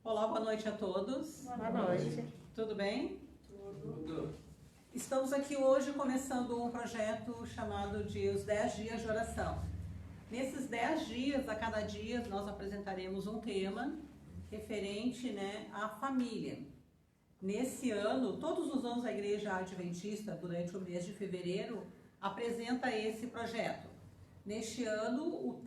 Olá, boa noite a todos. Boa noite. Tudo bem? Tudo. Estamos aqui hoje começando um projeto chamado de Os 10 Dias de Oração. Nesses 10 dias, a cada dia, nós apresentaremos um tema referente, à família. Nesse ano, todos os anos a Igreja Adventista, durante o mês de fevereiro, apresenta esse projeto. Neste ano, o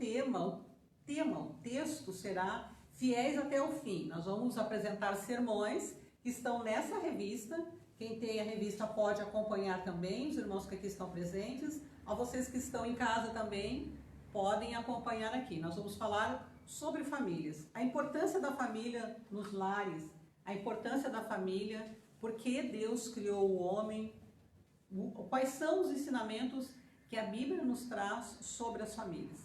texto será Fiéis até o Fim. Nós vamos apresentar sermões que estão nessa revista. Quem tem a revista pode acompanhar também, os irmãos que aqui estão presentes. A vocês que estão em casa também podem acompanhar aqui. Nós vamos falar sobre famílias, a importância da família nos lares, a importância da família, por que Deus criou o homem, quais são os ensinamentos que a Bíblia nos traz sobre as famílias.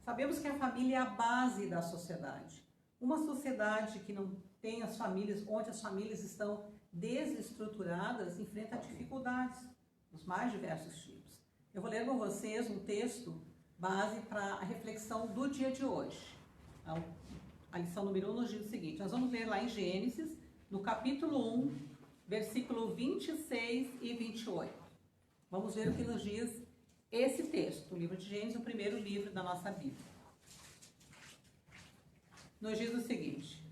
Sabemos que a família é a base da sociedade. Uma sociedade que não tem as famílias, onde as famílias estão desestruturadas, enfrenta dificuldades dos mais diversos tipos. Eu vou ler com vocês um texto base para a reflexão do dia de hoje. A lição número 1 nos diz o seguinte: nós vamos ler lá em Gênesis, no capítulo 1, versículo 26 e 28. Vamos ver o que nos diz esse texto, o livro de Gênesis, o primeiro livro da nossa Bíblia. Nos diz o seguinte: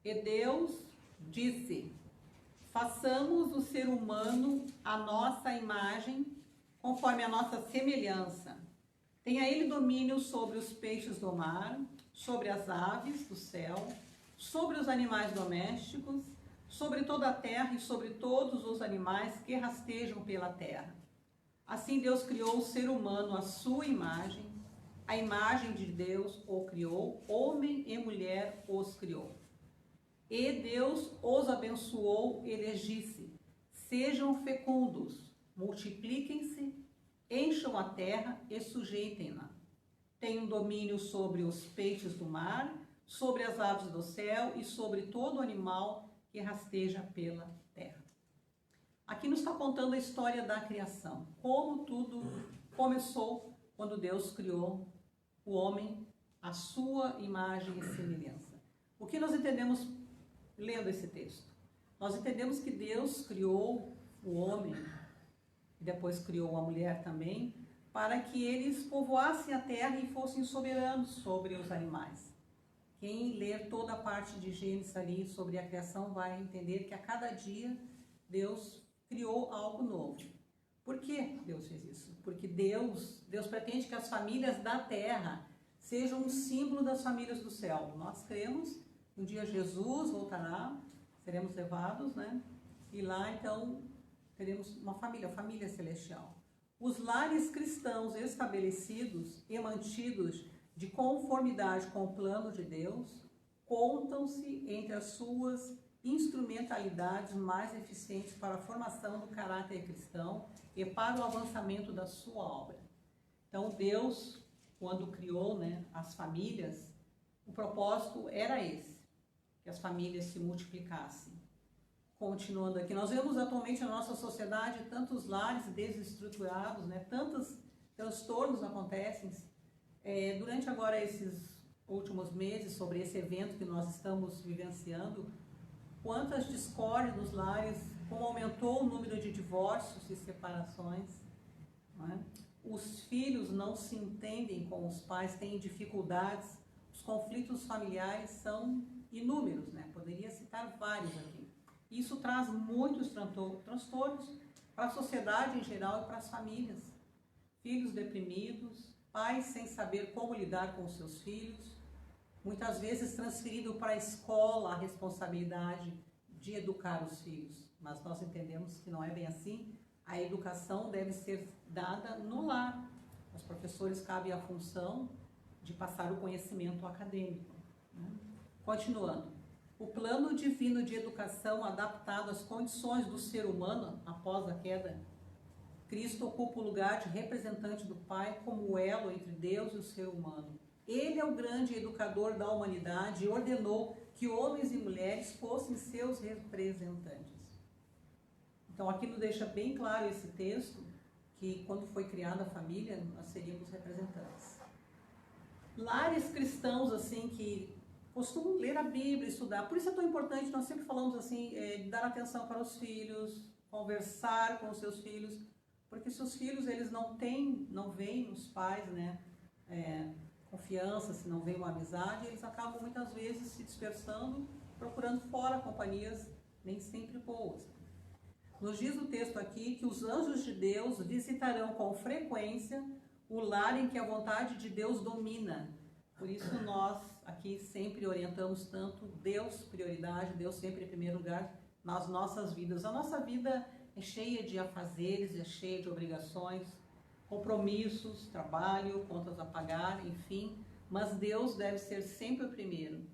E Deus disse: façamos o ser humano à nossa imagem, conforme a nossa semelhança. Tenha ele domínio sobre os peixes do mar, sobre as aves do céu, sobre os animais domésticos, sobre toda a terra e sobre todos os animais que rastejam pela terra. Assim Deus criou o ser humano à sua imagem, a imagem de Deus o criou, homem e mulher os criou. E Deus os abençoou e lhes disse: sejam fecundos, multipliquem-se, encham a terra e sujeitem-na. Tenham domínio sobre os peixes do mar, sobre as aves do céu e sobre todo animal que rasteja pela terra. Aqui nos está contando a história da criação, como tudo começou quando Deus criou o homem à sua imagem e semelhança. O que nós entendemos lendo esse texto? Nós entendemos que Deus criou o homem e depois criou a mulher também, para que eles povoassem a terra e fossem soberanos sobre os animais. Quem ler toda a parte de Gênesis ali sobre a criação vai entender que a cada dia Deus criou algo novo. Por que Deus fez isso? Porque Deus pretende que as famílias da terra sejam um símbolo das famílias do céu. Nós cremos que um dia Jesus voltará, seremos levados, E lá então teremos uma família celestial. Os lares cristãos estabelecidos e mantidos de conformidade com o plano de Deus contam-se entre as suas instrumentalidades mais eficientes para a formação do caráter cristão e para o avançamento da sua obra. Então Deus, quando criou as famílias, o propósito era esse, que as famílias se multiplicassem. Continuando aqui, nós vemos atualmente na nossa sociedade tantos lares desestruturados, tantos transtornos acontecem. Durante agora esses últimos meses, sobre esse evento que nós estamos vivenciando, quantas discórdias nos lares, como aumentou o número de divórcios e separações, Os filhos não se entendem com os pais, têm dificuldades, os conflitos familiares são inúmeros, Poderia citar vários aqui. Isso traz muitos transtornos para a sociedade em geral e para as famílias. Filhos deprimidos, pais sem saber como lidar com os seus filhos, muitas vezes transferido para a escola a responsabilidade de educar os filhos. Mas nós entendemos que não é bem assim. A educação deve ser dada no lar. Aos professores cabe a função de passar o conhecimento acadêmico. Continuando. O plano divino de educação adaptado às condições do ser humano após a queda, Cristo ocupa o lugar de representante do Pai como o elo entre Deus e o ser humano. Ele é o grande educador da humanidade e ordenou que homens e mulheres fossem seus representantes. Então aqui nos deixa bem claro esse texto, que quando foi criada a família, nós seríamos representantes. Lares cristãos assim que costumam ler a Bíblia, estudar. Por isso é tão importante, nós sempre falamos assim, dar atenção para os filhos, conversar com os seus filhos, porque se os filhos eles não veem nos pais, né, confiança, se não veem uma amizade, eles acabam muitas vezes se dispersando, procurando fora companhias nem sempre boas. Nos diz o texto aqui que os anjos de Deus visitarão com frequência o lar em que a vontade de Deus domina. Por isso nós aqui sempre orientamos tanto Deus prioridade, Deus sempre em primeiro lugar nas nossas vidas. A nossa vida é cheia de afazeres, é cheia de obrigações, compromissos, trabalho, contas a pagar, enfim, mas Deus deve ser sempre o primeiro.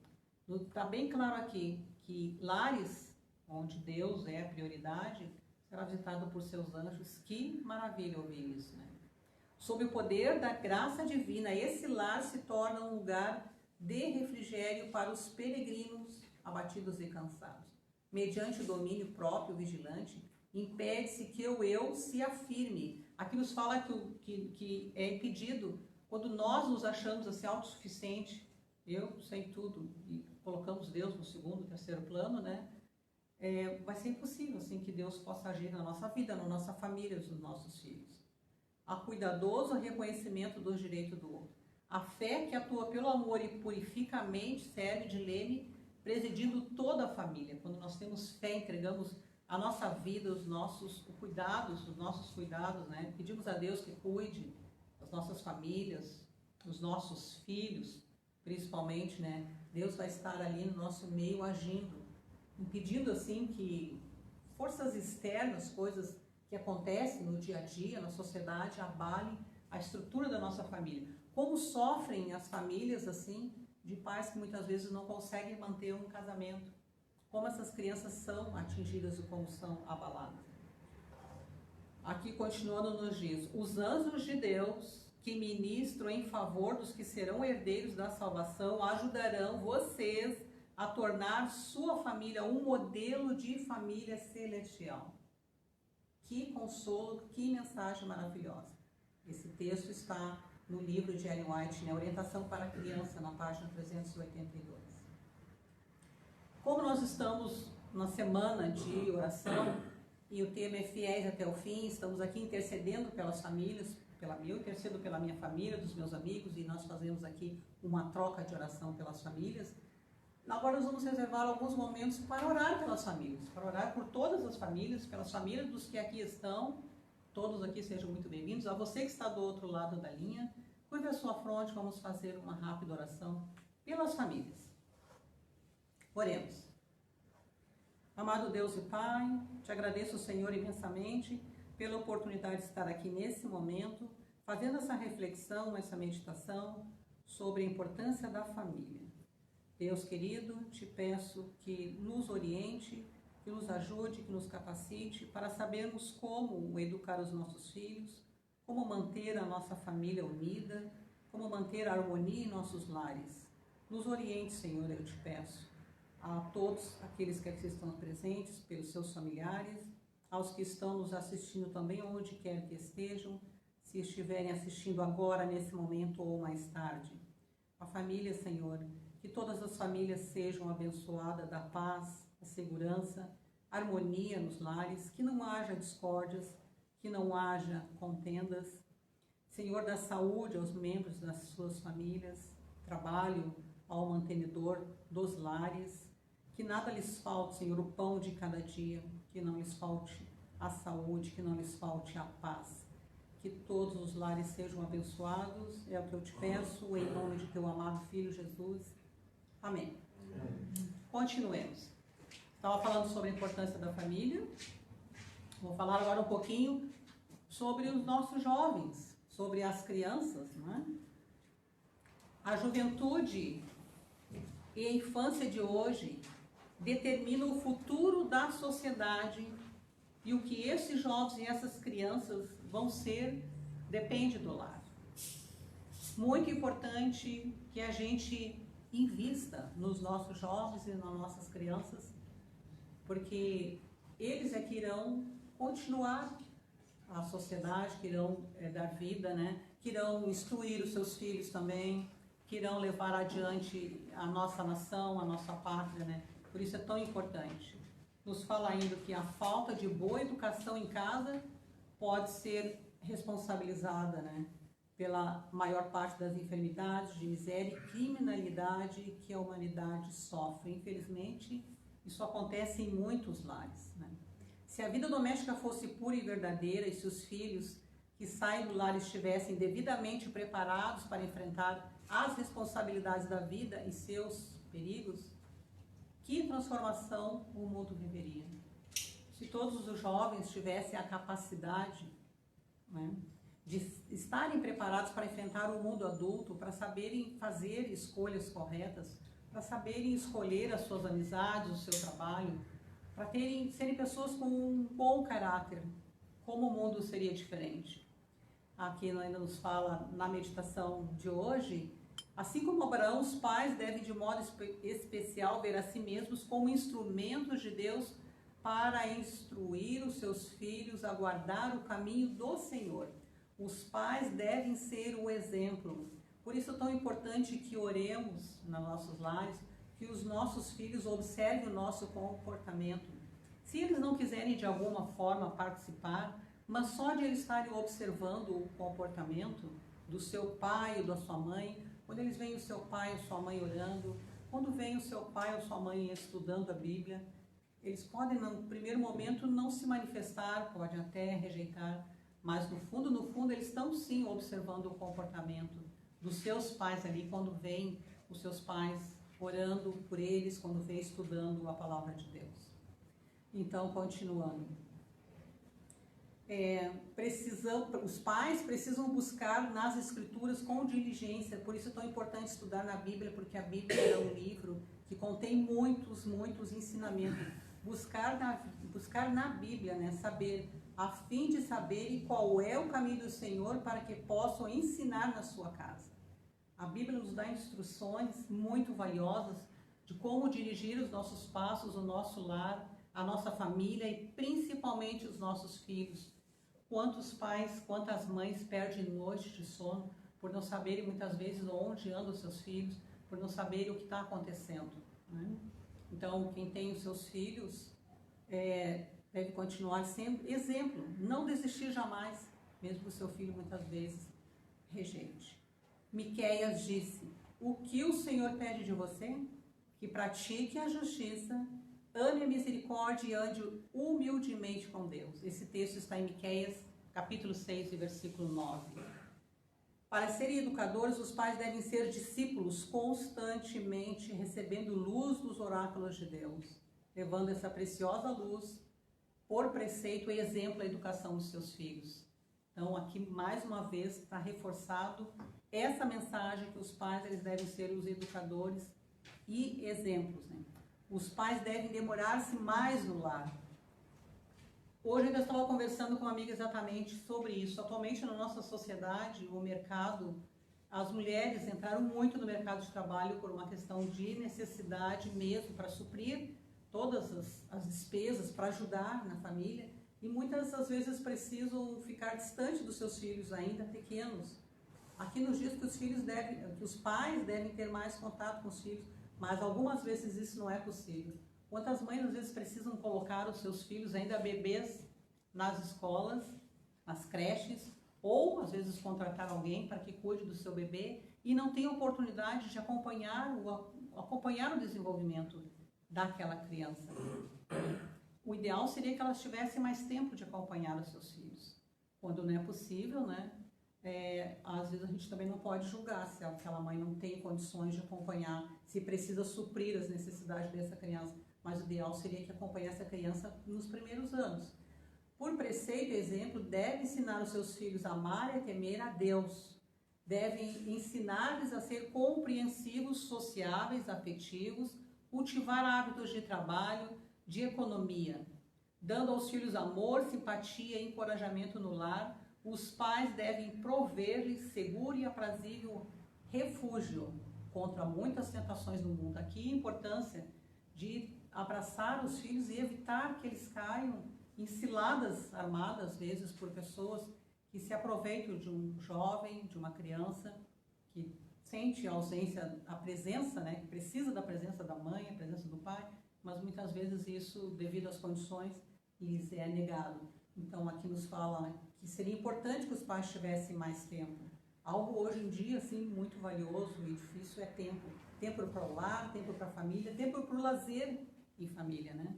Está bem claro aqui que lares onde Deus é a prioridade será visitado por seus anjos. Que maravilha ouvir isso, né? Sob o poder da graça divina, esse lar se torna um lugar de refrigério para os peregrinos abatidos e cansados. Mediante o domínio próprio vigilante, impede-se que o eu se afirme. Aqui nos fala que é impedido quando nós nos achamos assim autossuficiente, eu sei tudo, e colocamos Deus no segundo, terceiro plano, né? Vai ser impossível assim que Deus possa agir na nossa vida, na nossa família, nos nossos filhos. Há cuidadoso reconhecimento dos direitos do outro. A fé que atua pelo amor e purifica a mente serve de leme, presidindo toda a família. Quando nós temos fé, entregamos a nossa vida, os nossos cuidados, né? Pedimos a Deus que cuide das nossas famílias, dos nossos filhos, principalmente, né? Deus vai estar ali no nosso meio agindo, impedindo assim que forças externas, coisas que acontecem no dia a dia, na sociedade, abalem a estrutura da nossa família. Como sofrem as famílias assim de pais que muitas vezes não conseguem manter um casamento. Como essas crianças são atingidas e como são abaladas. Aqui continuando nos diz, os anjos de Deus que ministram em favor dos que serão herdeiros da salvação ajudarão vocês a tornar sua família um modelo de família celestial. Que consolo, que mensagem maravilhosa. Esse texto está no livro de Ellen White, né? Orientação para a Criança, na página 382. Como nós estamos na semana de oração e o tema é Fiéis até o fim, estamos aqui intercedendo pelas famílias, eu intercedo pela minha família, dos meus amigos, e nós fazemos aqui uma troca de oração pelas famílias. Agora nós vamos reservar alguns momentos para orar pelas famílias, para orar por todas as famílias, pelas famílias dos que aqui estão. Todos aqui sejam muito bem-vindos. A você que está do outro lado da linha, curve a sua fronte, vamos fazer uma rápida oração pelas famílias. Oremos. Amado Deus e Pai, te agradeço, Senhor, imensamente pela oportunidade de estar aqui nesse momento, fazendo essa reflexão, essa meditação sobre a importância da família. Deus querido, te peço que nos oriente, que nos ajude, que nos capacite para sabermos como educar os nossos filhos, como manter a nossa família unida, como manter a harmonia em nossos lares. Nos oriente, Senhor, eu te peço, a todos aqueles que aqui estão presentes, pelos seus familiares, aos que estão nos assistindo também, onde quer que estejam, se estiverem assistindo agora, nesse momento ou mais tarde. A família, Senhor, que todas as famílias sejam abençoadas da paz, da segurança, harmonia nos lares, que não haja discórdias, que não haja contendas. Senhor, da saúde aos membros das suas famílias, trabalho ao mantenedor dos lares, que nada lhes falte, Senhor, o pão de cada dia, que não lhes falte a saúde, que não lhes falte a paz. Que todos os lares sejam abençoados, é o que eu te peço, em nome de teu amado Filho Jesus. Amém. Continuemos. Estava falando sobre a importância da família. Vou falar agora um pouquinho sobre os nossos jovens, sobre as crianças, não é? A juventude e a infância de hoje determinam o futuro da sociedade, e o que esses jovens e essas crianças vão ser depende do lar. Muito importante que a gente invista nos nossos jovens e nas nossas crianças, porque eles é que irão continuar a sociedade, que irão dar vida, né? Que irão instruir os seus filhos também, que irão levar adiante a nossa nação, a nossa pátria, né? Por isso é tão importante. Nos fala ainda que a falta de boa educação em casa pode ser responsabilizada, né, pela maior parte das enfermidades, de miséria e criminalidade que a humanidade sofre. Infelizmente, isso acontece em muitos lares, né? Se a vida doméstica fosse pura e verdadeira e se os filhos que saem do lar estivessem devidamente preparados para enfrentar as responsabilidades da vida e seus perigos, que transformação o mundo viveria? Se todos os jovens tivessem a capacidade, né, de estarem preparados para enfrentar o mundo adulto, para saberem fazer escolhas corretas, para saberem escolher as suas amizades, o seu trabalho, para serem pessoas com um bom caráter, como o mundo seria diferente? Aqui ainda nos fala na meditação de hoje, assim como Abraão, os pais devem de modo especial ver a si mesmos como instrumentos de Deus para instruir os seus filhos a guardar o caminho do Senhor. Os pais devem ser o exemplo. Por isso é tão importante que oremos nos nossos lares, que os nossos filhos observem o nosso comportamento. Se eles não quiserem de alguma forma participar, mas só de eles estarem observando o comportamento do seu pai ou da sua mãe, quando eles veem o seu pai ou sua mãe orando, quando veem o seu pai ou sua mãe estudando a Bíblia, eles podem, no primeiro momento, não se manifestar, podem até rejeitar, mas no fundo, eles estão sim observando o comportamento dos seus pais ali, quando veem os seus pais orando por eles, quando vê estudando a palavra de Deus. Então, continuando. Os pais precisam buscar nas Escrituras com diligência, por isso é tão importante estudar na Bíblia, porque a Bíblia é um livro que contém muitos ensinamentos. Buscar na Bíblia, né, saber, a fim de saber qual é o caminho do Senhor para que possam ensinar na sua casa. A Bíblia nos dá instruções muito valiosas de como dirigir os nossos passos, o nosso lar, a nossa família e principalmente os nossos filhos. Quantos pais, quantas mães perdem noites de sono por não saberem muitas vezes onde andam os seus filhos, por não saberem o que está acontecendo, né? Então, quem tem os seus filhos deve continuar sendo exemplo, não desistir jamais, mesmo que o seu filho muitas vezes rejeite. Miqueias disse: o que o Senhor pede de você? Que pratique a justiça, ame a misericórdia e ande humildemente com Deus. Esse texto está em Miqueias, capítulo 6, versículo 9. Para serem educadores, os pais devem ser discípulos constantemente, recebendo luz dos oráculos de Deus, levando essa preciosa luz por preceito e exemplo à educação dos seus filhos. Então, aqui, mais uma vez, está reforçado essa mensagem que os pais eles devem ser os educadores e exemplos, né? Os pais devem demorar-se mais no lar. Hoje eu estava conversando com uma amiga exatamente sobre isso. Atualmente, na nossa sociedade, o mercado, as mulheres entraram muito no mercado de trabalho por uma questão de necessidade mesmo, para suprir todas as despesas, para ajudar na família. E muitas das vezes precisam ficar distante dos seus filhos ainda pequenos. Aqui nos diz que os pais devem ter mais contato com os filhos, mas algumas vezes isso não é possível. Quantas mães às vezes precisam colocar os seus filhos ainda bebês nas escolas, nas creches, ou às vezes contratar alguém para que cuide do seu bebê e não tem oportunidade de acompanhar o desenvolvimento daquela criança. O ideal seria que elas tivessem mais tempo de acompanhar os seus filhos. Quando não é possível, né? Às vezes a gente também não pode julgar se aquela mãe não tem condições de acompanhar, se precisa suprir as necessidades dessa criança, mas o ideal seria que acompanhasse a criança nos primeiros anos. Por preceito e exemplo, deve ensinar os seus filhos a amar e a temer a Deus. Devem ensinar-lhes a ser compreensivos, sociáveis, afetivos, cultivar hábitos de trabalho, de economia. Dando aos filhos amor, simpatia e encorajamento no lar, os pais devem prover-lhes seguro e aprazível refúgio contra muitas tentações do mundo. Aqui a importância de abraçar os filhos e evitar que eles caiam em ciladas armadas, às vezes, por pessoas que se aproveitam de um jovem, de uma criança, que sente a ausência, a presença, né, que precisa da presença da mãe, a presença do pai, mas muitas vezes isso, devido às condições, lhes é negado. Então aqui nos fala, né, que seria importante que os pais tivessem mais tempo. Algo hoje em dia, assim, muito valioso e difícil é tempo. Tempo para o lar, tempo para a família, tempo para o lazer em família, né?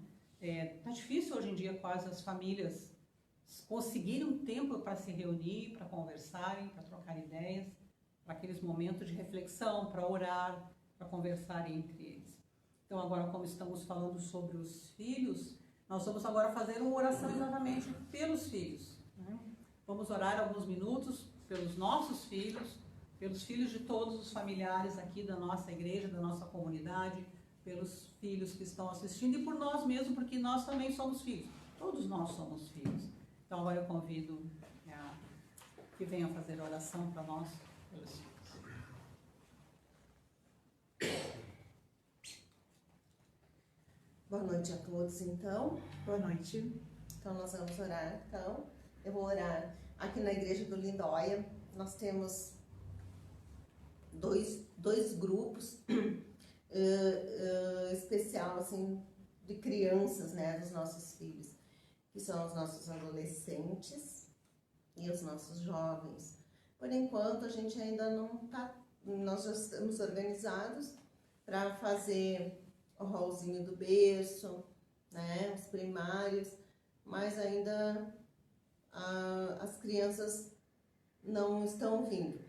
Tá difícil hoje em dia quase as famílias conseguirem um tempo para se reunir, para conversarem, para trocar ideias, para aqueles momentos de reflexão, para orar, para conversar entre eles. Então agora, como estamos falando sobre os filhos, nós vamos agora fazer uma oração exatamente pelos filhos, né? Vamos orar alguns minutos pelos nossos filhos, pelos filhos de todos os familiares aqui da nossa igreja, da nossa comunidade, pelos filhos que estão assistindo e por nós mesmos, porque nós também somos filhos. Todos nós somos filhos. Então agora eu convido que venham fazer oração para nós, pelos filhos. Boa noite a todos, então. Boa noite. Então, nós vamos orar. Então, eu vou orar aqui na igreja do Lindóia. Nós temos dois grupos especial, assim, de crianças, né, dos nossos filhos, que são os nossos adolescentes e os nossos jovens. Por enquanto, a gente ainda não está, nós já estamos organizados para fazer o rolzinho do berço, né, os primários, mas ainda as crianças não estão vindo.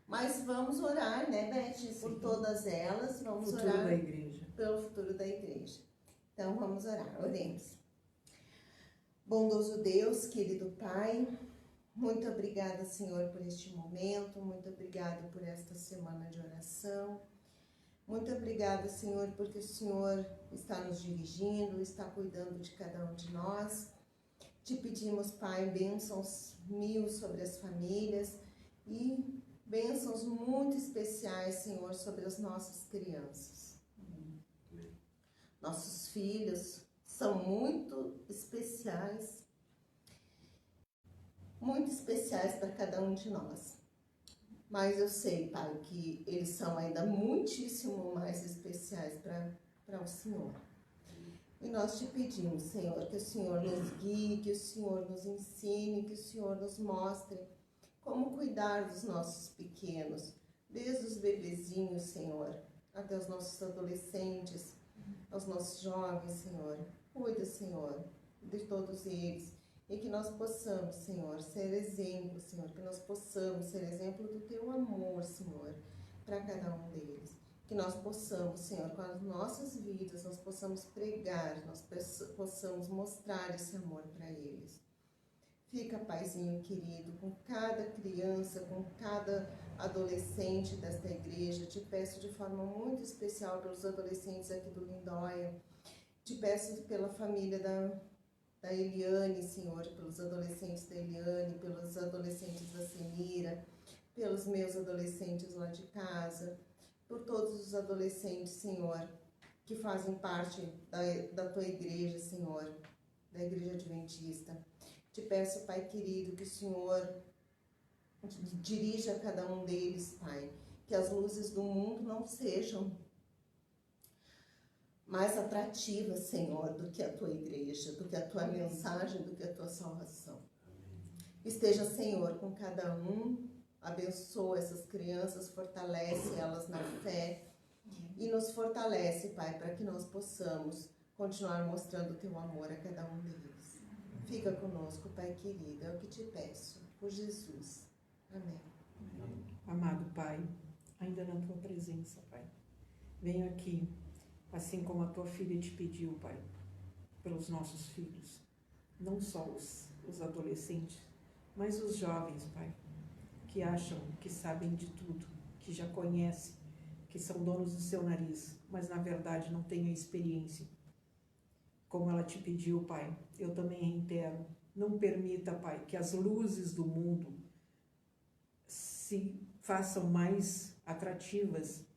Mas vamos orar, né, Beth, por todas elas, vamos orar da igreja. Pelo futuro da igreja. Então vamos orar, oremos. Bondoso Deus, querido Pai, muito obrigada, Senhor, por este momento, muito obrigada por esta semana de oração. Muito obrigada, Senhor, porque o Senhor está nos dirigindo, está cuidando de cada um de nós. Te pedimos, Pai, bênçãos mil sobre as famílias e bênçãos muito especiais, Senhor, sobre as nossas crianças. Nossos filhos são muito especiais para cada um de nós. Mas eu sei, Pai, que eles são ainda muitíssimo mais especiais para o Senhor. E nós te pedimos, Senhor, que o Senhor nos guie, que o Senhor nos ensine, que o Senhor nos mostre como cuidar dos nossos pequenos, desde os bebezinhos, Senhor, até os nossos adolescentes, aos nossos jovens, Senhor. Cuida, Senhor, de todos eles. E que nós possamos, Senhor, ser exemplo, Senhor, que nós possamos ser exemplo do Teu amor, Senhor, para cada um deles. Que nós possamos, Senhor, com as nossas vidas, nós possamos pregar, nós possamos mostrar esse amor para eles. Fica, Paizinho querido, com cada criança, com cada adolescente desta igreja. Te peço de forma muito especial pelos adolescentes aqui do Lindóia. Te peço pela família da Eliane, Senhor, pelos adolescentes da Eliane, pelos adolescentes da Senira, pelos meus adolescentes lá de casa, por todos os adolescentes, Senhor, que fazem parte da Tua igreja, Senhor, da Igreja Adventista. Te peço, Pai querido, que o Senhor dirija cada um deles, Pai, que as luzes do mundo não sejam mais atrativas, Senhor, do que a Tua igreja, do que a Tua mensagem, do que a Tua salvação. Esteja, Senhor, com cada um, abençoa essas crianças, fortalece elas na fé e nos fortalece, Pai, para que nós possamos continuar mostrando o Teu amor a cada um deles. Fica conosco, Pai querido, é o que te peço, por Jesus. Amém. Amado Pai, ainda na Tua presença, Pai, venho aqui, assim como a Tua filha te pediu, Pai, pelos nossos filhos, não só os adolescentes, mas os jovens, Pai, que acham que sabem de tudo, que já conhecem, que são donos do seu nariz, mas na verdade não têm a experiência. Como ela te pediu, Pai, eu também reitero, não permita, Pai, que as luzes do mundo se façam mais atrativas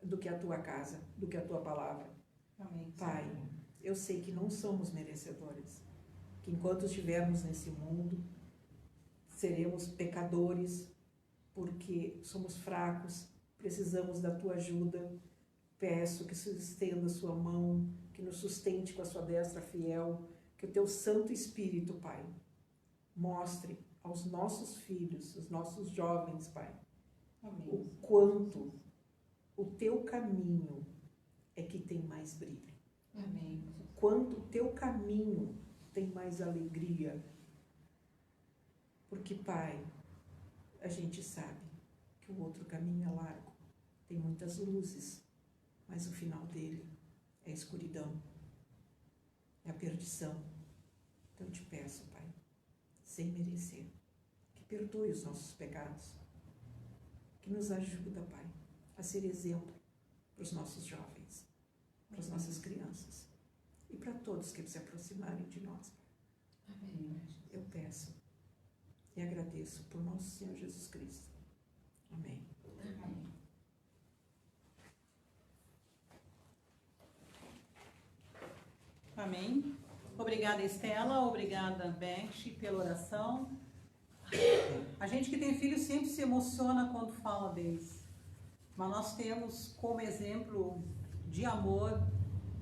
do que a Tua casa, do que a Tua palavra. Amém. Pai, eu sei que não somos merecedores, que enquanto estivermos nesse mundo, seremos pecadores, porque somos fracos, Precisamos da tua ajuda. Peço que se estenda a sua mão, que nos sustente com a sua destra fiel, que o teu Santo Espírito, Pai, mostre aos nossos filhos, aos nossos jovens, Pai, o quanto o teu caminho é que tem mais brilho. Amém. O quanto o teu caminho tem mais alegria. Porque, Pai, a gente sabe que o outro caminho é largo, tem muitas luzes, mas o final dele é a escuridão, é a perdição. Então eu te peço, Pai, sem merecer, que perdoe os nossos pecados, que nos ajuda, Pai, a ser exemplo para os nossos jovens, para as nossas crianças e para todos que se aproximarem de nós. Amém. Eu peço e agradeço por nosso Senhor Jesus Cristo. Amém. Amém. Amém. Obrigada, Estela. Obrigada, Beth, pela oração. A gente que tem filhos sempre se emociona quando fala deles. Mas nós temos como exemplo de amor,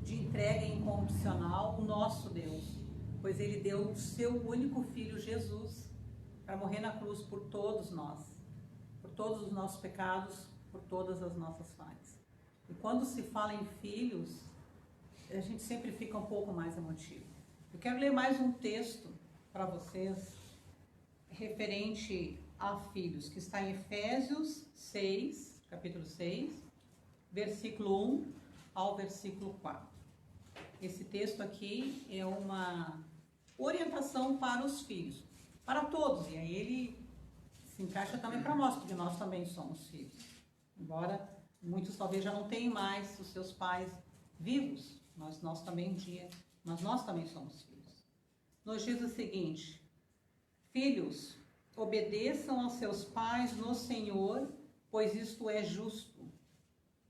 de entrega incondicional, o nosso Deus. Pois Ele deu o seu único Filho, Jesus, para morrer na cruz por todos nós. Por todos os nossos pecados, por todas as nossas falhas. E quando se fala em filhos, a gente sempre fica um pouco mais emotivo. Eu quero ler mais um texto para vocês, referente a filhos, que está em Efésios 6, capítulo 6, versículo 1 ao versículo 4. Esse texto aqui é uma orientação para os filhos, para todos, e aí ele se encaixa também para nós, porque nós também somos filhos. Embora muitos talvez já não tenham mais os seus pais vivos, mas nós também somos filhos. Nos diz o seguinte: filhos, obedeçam aos seus pais no Senhor, pois isto é justo.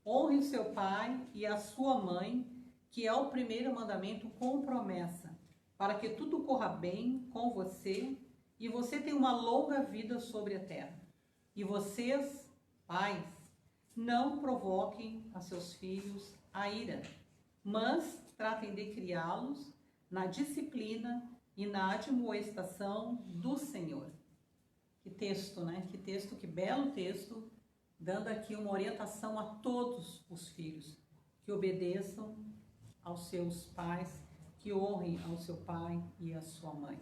Honre o seu pai e a sua mãe, que é o primeiro mandamento com promessa, para que tudo corra bem com você e você tenha uma longa vida sobre a terra. E vocês, pais, não provoquem a seus filhos a ira, mas tratem de criá-los na disciplina e na admoestação do Senhor. Que texto, né? Que texto, que belo texto, dando aqui uma orientação a todos os filhos, que obedeçam aos seus pais, que honrem ao seu pai e à sua mãe.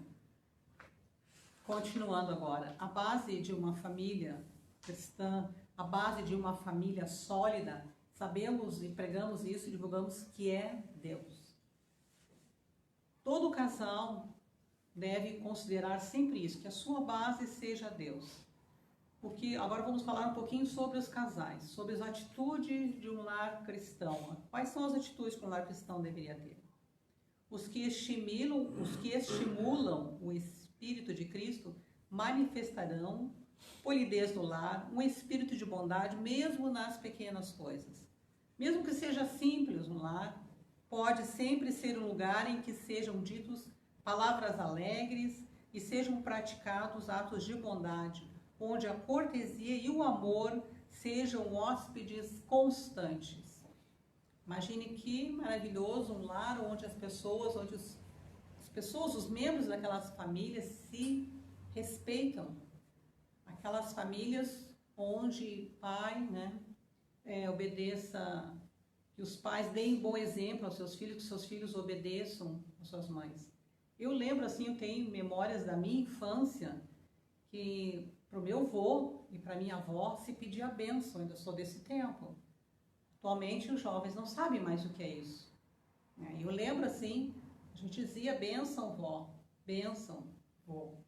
Continuando agora, a base de uma família cristã, a base de uma família sólida, sabemos e pregamos isso e divulgamos que é Deus. Todo casal deve considerar sempre isso, que a sua base seja Deus. Porque agora vamos falar um pouquinho sobre os casais, sobre as atitudes de um lar cristão. Quais são as atitudes que um lar cristão deveria ter? Os que estimulam o Espírito de Cristo manifestarão polidez no lar, um espírito de bondade, mesmo nas pequenas coisas. Mesmo que seja simples um lar, pode sempre ser um lugar em que sejam ditos palavras alegres e sejam praticados atos de bondade, onde a cortesia e o amor sejam hóspedes constantes. Imagine que maravilhoso um lar onde os membros daquelas famílias se respeitam. Aquelas famílias onde pai, obedeça, que os pais deem bom exemplo aos seus filhos, que seus filhos obedeçam às suas mães. Eu lembro, assim, eu tenho memórias da minha infância, que para o meu avô e para minha avó se pedia bênção, ainda sou desse tempo. Atualmente os jovens não sabem mais o que é isso. Eu lembro, assim, a gente dizia bênção, vó, bênção, vô.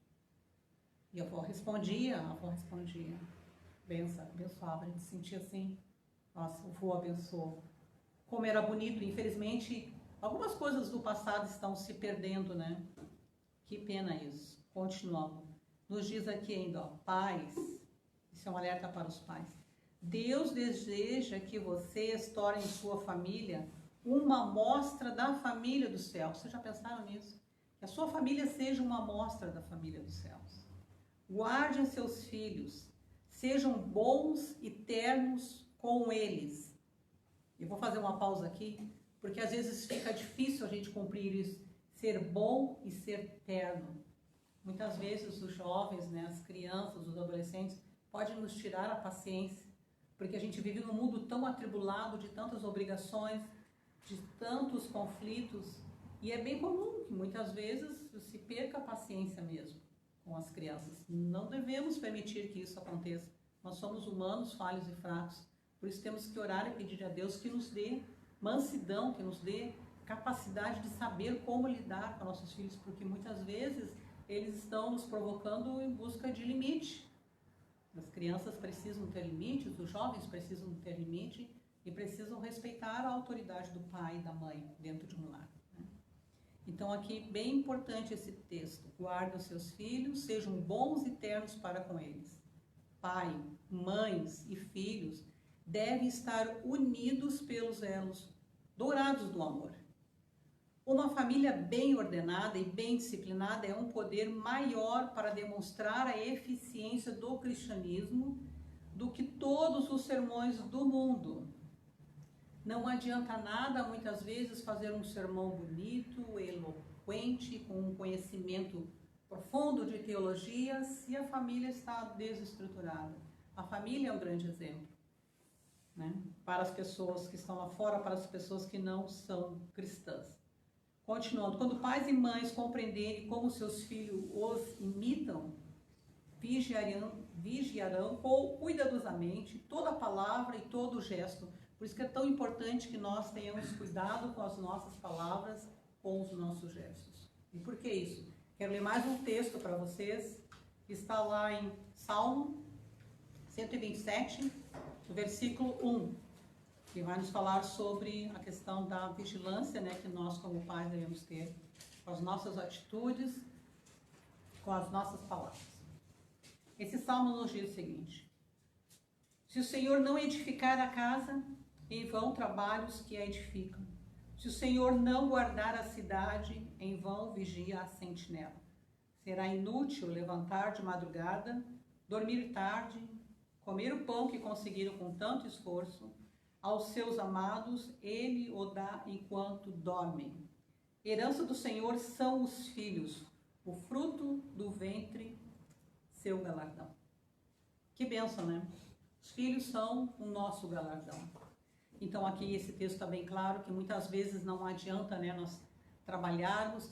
E a avó respondia, benção, abençoava, a gente sentia assim, nossa, o vô abençoou. Como era bonito, infelizmente, algumas coisas do passado estão se perdendo, né? Que pena isso. Continuando. Nos diz aqui ainda, pais, isso é um alerta para os pais. Deus deseja que vocês tornem sua família uma amostra da família dos céus. Vocês já pensaram nisso? Que a sua família seja uma amostra da família dos céus. Guardem seus filhos, sejam bons e ternos com eles. Eu vou fazer uma pausa aqui, porque às vezes fica difícil a gente cumprir isso, ser bom e ser terno. Muitas vezes os jovens, né, as crianças, os adolescentes, podem nos tirar a paciência, porque a gente vive num mundo tão atribulado, de tantas obrigações, de tantos conflitos, e é bem comum que muitas vezes se perca a paciência mesmo com as crianças. Não devemos permitir que isso aconteça. Nós somos humanos, falhos e fracos. Por isso temos que orar e pedir a Deus que nos dê mansidão, que nos dê capacidade de saber como lidar com nossos filhos, porque muitas vezes eles estão nos provocando em busca de limite. As crianças precisam ter limites, os jovens precisam ter limite e precisam respeitar a autoridade do pai e da mãe dentro de um lar. Então aqui, bem importante esse texto. Guarde os seus filhos, sejam bons e ternos para com eles. Pai, mães e filhos devem estar unidos pelos elos dourados do amor. Uma família bem ordenada e bem disciplinada é um poder maior para demonstrar a eficiência do cristianismo do que todos os sermões do mundo. Não adianta nada, muitas vezes, fazer um sermão bonito, eloquente, com um conhecimento profundo de teologia, se a família está desestruturada. A família é um grande exemplo, né? Para as pessoas que estão lá fora, para as pessoas que não são cristãs. Continuando, quando pais e mães compreenderem como seus filhos os imitam, vigiarão cuidadosamente toda a palavra e todo o gesto. Por isso que é tão importante que nós tenhamos cuidado com as nossas palavras, com os nossos gestos. E por que isso? Quero ler mais um texto para vocês, que está lá em Salmo 127, versículo 1. Que vai nos falar sobre a questão da vigilância, né, que nós como pais devemos ter com as nossas atitudes, com as nossas palavras. Esse salmo nos diz o seguinte: se o Senhor não edificar a casa, em vão trabalhos que a edificam. Se o Senhor não guardar a cidade, em vão vigia a sentinela. Será inútil levantar de madrugada, dormir tarde, comer o pão que conseguiram com tanto esforço. Aos seus amados ele o dá enquanto dormem. Herança do Senhor são os filhos, o fruto do ventre, seu galardão. Que bênção, né? Os filhos são o nosso galardão. Então aqui esse texto está bem claro que muitas vezes não adianta, né, nós trabalharmos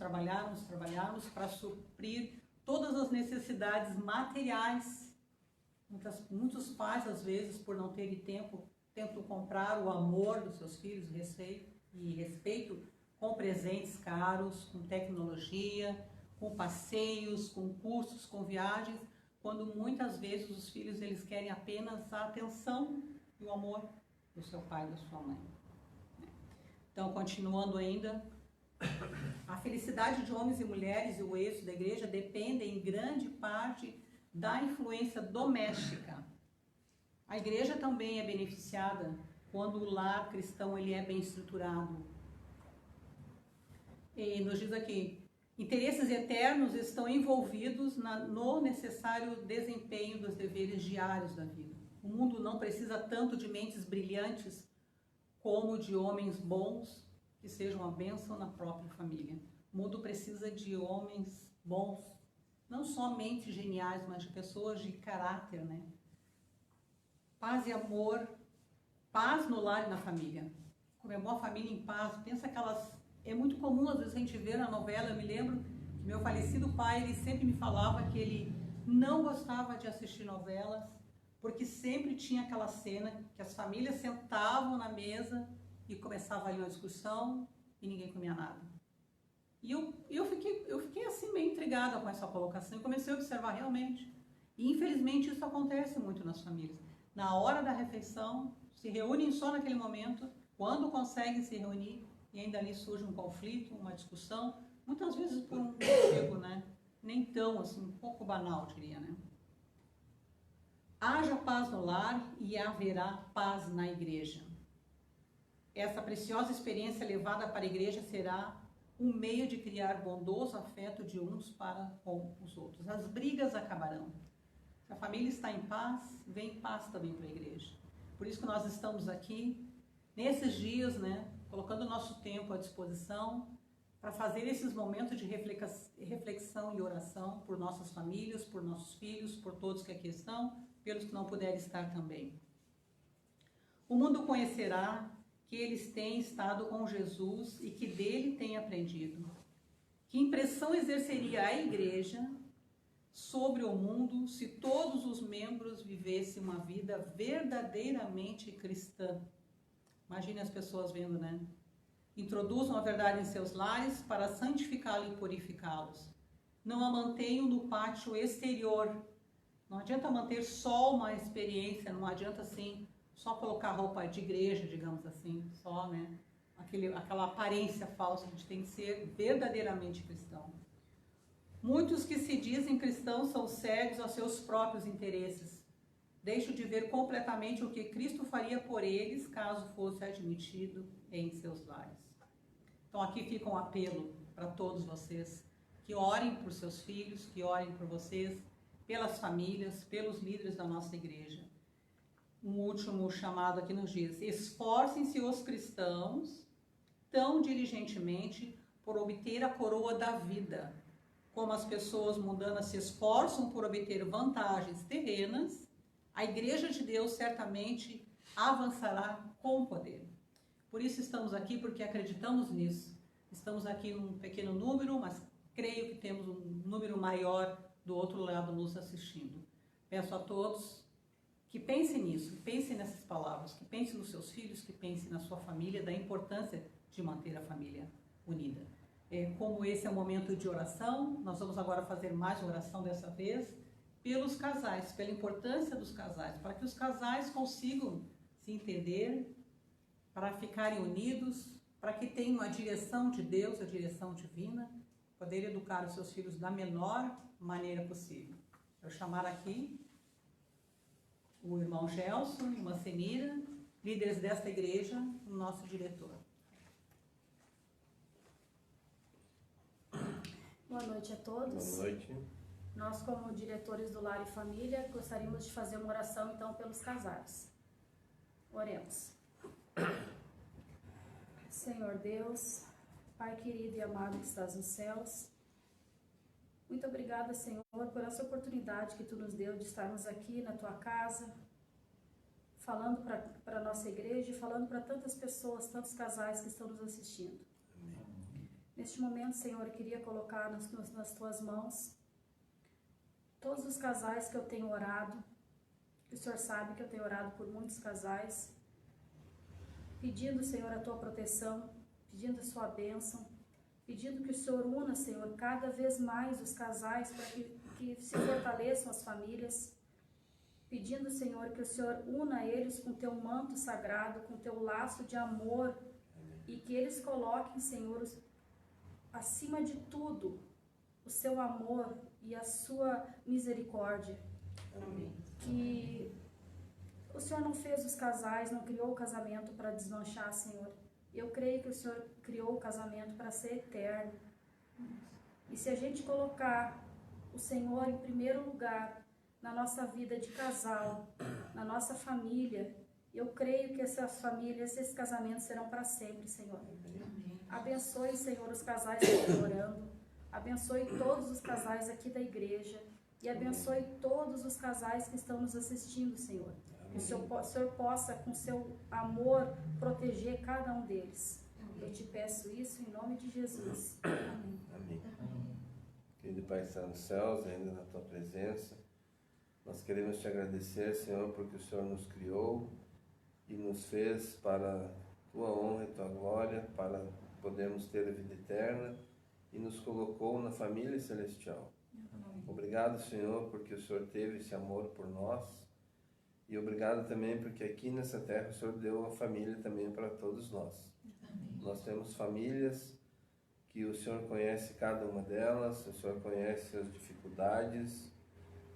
para suprir todas as necessidades materiais. Muitos pais, às vezes, por não terem tempo, tentam comprar o amor dos seus filhos, respeito com presentes caros, com tecnologia, com passeios, com cursos, com viagens, quando muitas vezes os filhos eles querem apenas a atenção e o amor do seu pai e da sua mãe. Então, continuando ainda, a felicidade de homens e mulheres e o êxito da igreja dependem em grande parte da influência doméstica. A igreja também é beneficiada quando o lar cristão ele é bem estruturado. E nos diz aqui, interesses eternos estão envolvidos no necessário desempenho dos deveres diários da vida. O mundo não precisa tanto de mentes brilhantes como de homens bons que sejam a bênção na própria família. O mundo precisa de homens bons, não só mentes geniais, mas de pessoas de caráter, né? Paz e amor, paz no lar e na família. Como é boa família em paz. Pensa aquelas... É muito comum, às vezes, a gente ver na novela. Eu me lembro que meu falecido pai, ele sempre me falava que ele não gostava de assistir novelas, porque sempre tinha aquela cena que as famílias sentavam na mesa e começava ali uma discussão e ninguém comia nada. E eu fiquei assim meio intrigada com essa colocação e comecei a observar realmente. E infelizmente isso acontece muito nas famílias. Na hora da refeição, se reúnem só naquele momento, quando conseguem se reunir, e ainda ali surge um conflito, uma discussão, muitas vezes por um motivo, né? Nem tão, assim, um pouco banal, diria, né? Haja paz no lar e haverá paz na igreja. Essa preciosa experiência levada para a igreja será um meio de criar bondoso afeto de uns para com os outros. As brigas acabarão. Se a família está em paz, vem paz também para a igreja. Por isso que nós estamos aqui, nesses dias, né, colocando o nosso tempo à disposição para fazer esses momentos de reflexão e oração por nossas famílias, por nossos filhos, por todos que aqui estão, pelos que não puderem estar também. O mundo conhecerá que eles têm estado com Jesus e que dele têm aprendido. Que impressão exerceria a igreja sobre o mundo se todos os membros vivessem uma vida verdadeiramente cristã? Imagine as pessoas vendo, né? Introduzam a verdade em seus lares para santificá-los e purificá-los. Não a mantenham no pátio exterior. Não adianta manter só uma experiência, não adianta assim, só colocar roupa de igreja, digamos assim, só, né? Aquela aparência falsa, a gente tem que ser verdadeiramente cristão. Muitos que se dizem cristãos são cegos aos seus próprios interesses. Deixam de ver completamente o que Cristo faria por eles caso fosse admitido em seus lares. Então aqui fica um apelo para todos vocês, que orem por seus filhos, que orem por vocês, pelas famílias, pelos líderes da nossa igreja. Um último chamado aqui nos diz: esforcem-se os cristãos tão diligentemente por obter a coroa da vida, como as pessoas mundanas se esforçam por obter vantagens terrenas, a igreja de Deus certamente avançará com poder. Por isso estamos aqui, porque acreditamos nisso. Estamos aqui num pequeno número, mas creio que temos um número maior do outro lado nos assistindo. Peço a todos que pensem nisso, que pensem nessas palavras, que pensem nos seus filhos, que pensem na sua família, da importância de manter a família unida. Como esse é um momento de oração, nós vamos agora fazer mais oração dessa vez pelos casais, pela importância dos casais, para que os casais consigam se entender, para ficarem unidos, para que tenham a direção de Deus, a direção divina, poder educar os seus filhos da menor maneira possível. Eu chamar aqui o irmão Gelson e uma Senira, líderes desta igreja, o nosso diretor. Boa noite a todos. Boa noite. Nós, como diretores do Lar e Família, gostaríamos de fazer uma oração, então, pelos casais. Oremos. Senhor Deus, Pai querido e amado que estás nos céus, muito obrigada, Senhor, por essa oportunidade que Tu nos deu de estarmos aqui na Tua casa, falando para a nossa igreja e falando para tantas pessoas, tantos casais que estão nos assistindo. Amém. Neste momento, Senhor, eu queria colocar nas Tuas mãos todos os casais que eu tenho orado. O Senhor sabe que eu tenho orado por muitos casais, pedindo, Senhor, a Tua proteção, pedindo a Sua bênção, pedindo que o Senhor una, Senhor, cada vez mais os casais para que se fortaleçam as famílias, pedindo, Senhor, que o Senhor una eles com Teu manto sagrado, com Teu laço de amor, e que eles coloquem, Senhor, acima de tudo, o Seu amor e a Sua misericórdia. Amém. Que o Senhor não fez os casais, não criou o casamento para desmanchar, Senhor. Eu creio que o Senhor criou o casamento para ser eterno. E se a gente colocar o Senhor em primeiro lugar na nossa vida de casal, na nossa família, eu creio que essas famílias, esses casamentos serão para sempre, Senhor. Abençoe, Senhor, os casais que estão orando. Abençoe todos os casais aqui da igreja. E abençoe todos os casais que estão nos assistindo, Senhor. Que o Senhor possa, com seu amor, proteger cada um deles. Eu te peço isso em nome de Jesus. Amém. Amém. Querido Pai que está nos céus, ainda na Tua presença, nós queremos Te agradecer, Senhor, porque o Senhor nos criou e nos fez para Tua honra e Tua glória, para podermos ter a vida eterna, e nos colocou na família celestial. Obrigado, Senhor, porque o Senhor teve esse amor por nós, e obrigado também porque aqui nessa terra o Senhor deu a família também para todos nós. Nós temos famílias que o Senhor conhece cada uma delas, o Senhor conhece as dificuldades,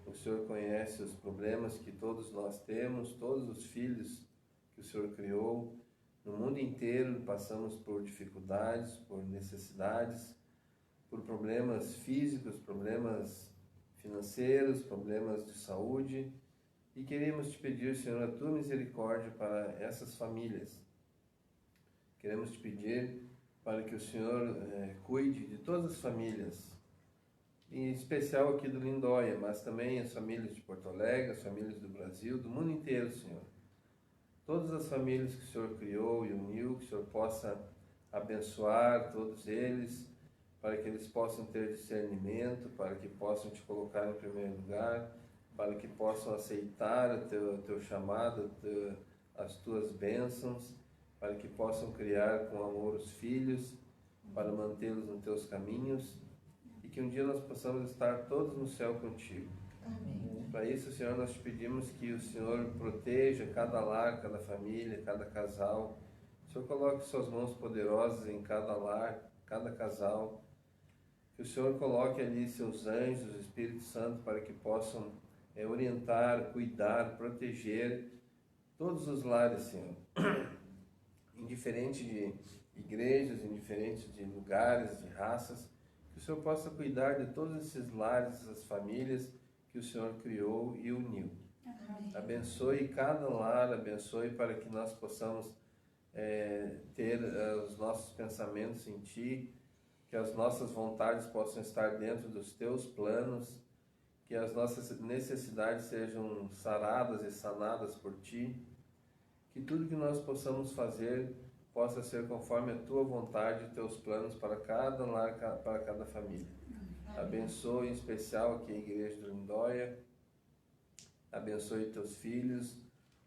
o Senhor conhece os problemas que todos nós temos, todos os filhos que o Senhor criou. No mundo inteiro passamos por dificuldades, por necessidades, por problemas físicos, problemas financeiros, problemas de saúde, E queremos te pedir, Senhor, a tua misericórdia para essas famílias. Queremos te pedir para que o Senhor cuide de todas as famílias, em especial aqui do Lindóia, mas também as famílias de Porto Alegre, as famílias do Brasil, do mundo inteiro, Senhor. Todas as famílias que o Senhor criou e uniu, que o Senhor possa abençoar todos eles, para que eles possam ter discernimento, para que possam te colocar em primeiro lugar, para que possam aceitar o teu chamado, as tuas bênçãos, para que possam criar com amor os filhos, para mantê-los nos teus caminhos, e que um dia nós possamos estar todos no céu contigo. Amém. Para isso, Senhor, nós te pedimos que o Senhor proteja cada lar, cada família, cada casal. O Senhor coloque suas mãos poderosas em cada lar, cada casal. Que o Senhor coloque ali seus anjos, o Espírito Santo, para que possam orientar, cuidar, proteger todos os lares, Senhor. Indiferente de igrejas, indiferente de lugares, de raças, que o Senhor possa cuidar de todos esses lares, essas famílias que o Senhor criou e uniu. Amém. Abençoe cada lar, abençoe para que nós possamos ter os nossos pensamentos em Ti, que as nossas vontades possam estar dentro dos Teus planos, que as nossas necessidades sejam saradas e sanadas por Ti, que tudo que nós possamos fazer possa ser conforme a Tua vontade e Teus planos para cada lar, para cada família. Abençoe em especial aqui a Igreja do Lindóia, abençoe Teus filhos,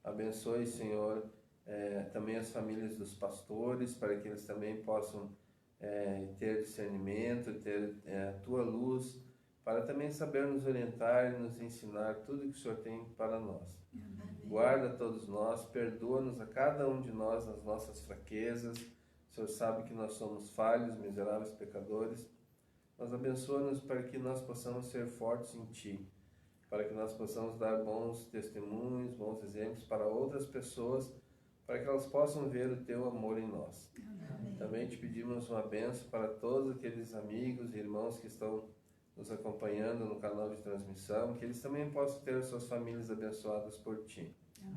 abençoe, Senhor, também as famílias dos pastores, para que eles também possam ter discernimento, ter a Tua luz, para também saber nos orientar e nos ensinar tudo que o Senhor tem para nós. Guarda todos nós, perdoa-nos a cada um de nós nas nossas fraquezas. O Senhor sabe que nós somos falhos, miseráveis pecadores, mas abençoa-nos para que nós possamos ser fortes em Ti, para que nós possamos dar bons testemunhos, bons exemplos para outras pessoas, para que elas possam ver o Teu amor em nós. Amém. Também te pedimos uma bênção para todos aqueles amigos e irmãos que estão nos acompanhando no canal de transmissão, que eles também possam ter as suas famílias abençoadas por Ti. Amém.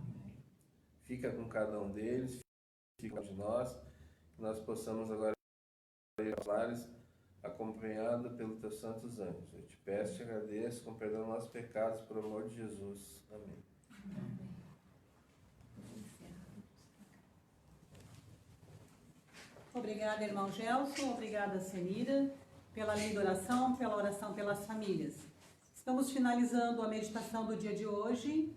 Fica com cada um deles, fica de nós, que nós possamos agora ir aos lares, acompanhado pelos Teus santos anjos. Eu te peço e te agradeço, com perdão dos nossos pecados, por amor de Jesus. Amém. Obrigada, irmão Gelson. Obrigada, Senira, pela linda oração, pela oração pelas famílias. Estamos finalizando a meditação do dia de hoje.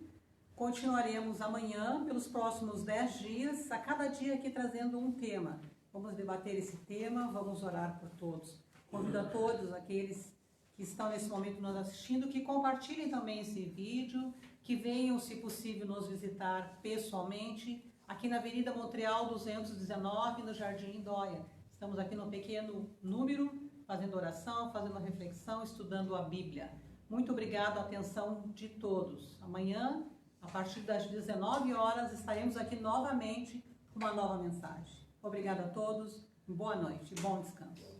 Continuaremos amanhã, pelos próximos 10 dias, a cada dia aqui trazendo um tema. Vamos debater esse tema, vamos orar por todos. Convido a todos aqueles que estão nesse momento nos assistindo, que compartilhem também esse vídeo, que venham, se possível, nos visitar pessoalmente, aqui na Avenida Montreal 219, no Jardim Lindóia. Estamos aqui num pequeno número, fazendo oração, fazendo reflexão, estudando a Bíblia. Muito obrigado a atenção de todos. Amanhã, a partir das 19 horas, estaremos aqui novamente com uma nova mensagem. Obrigado a todos, boa noite, bom descanso.